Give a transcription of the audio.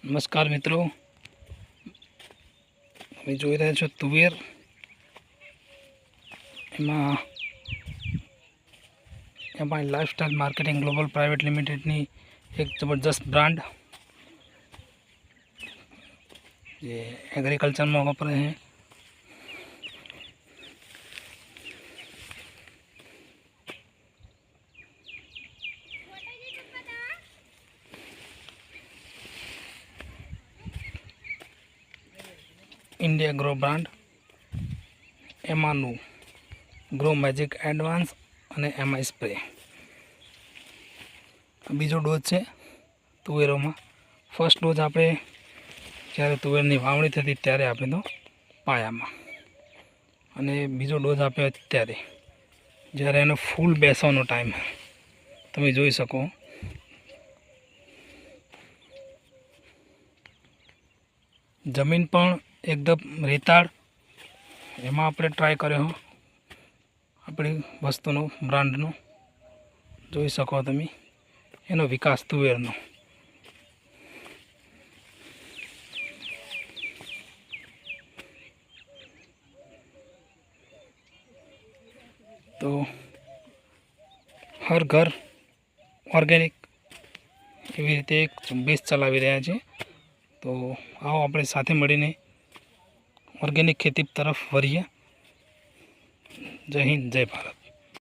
નમસ્કાર મિત્રો, તમે જોઈ રહ્યા છો તુવેર. એમાં લાઇફસ્ટાઇલ માર્કેટિંગ ગ્લોબલ પ્રાઇવેટ લિમિટેડની એક જબરદસ્ત બ્રાન્ડ જે એग्रीकल्चर में वापरे हैं. इंडिया ग्रो ब्रांड एमानु ग्रो मैजिक एडवांस અને એમાં સ્પ્રે બીજો ડોઝ છે તુવેરોમાં. ફર્સ્ટ ડોઝ આપણે જ્યારે તુવેરની વાવણી થતી ત્યારે આપણે તો પાયામાં, અને બીજો ડોઝ આપ્યો અત્યારે જ્યારે એનો ફૂલ બેસવાનો ટાઈમ. તમે જોઈ શકો જમીન પણ એકદમ રેતાળ, એમાં આપણે ટ્રાય કર્યો આપણી વસ્તુનો બ્રાન્ડનો. જોઈ શકો તમે એનો વિકાસ તુવેરનો. તો હર ઘર ઓર્ગેનિક એવી રીતે એક ઝુંબેશ ચલાવી રહ્યા છે. તો આવો આપણે સાથે મળીને ઓર્ગેનિક ખેતી તરફ વળીએ. જય હિન્દ, જય ભારત.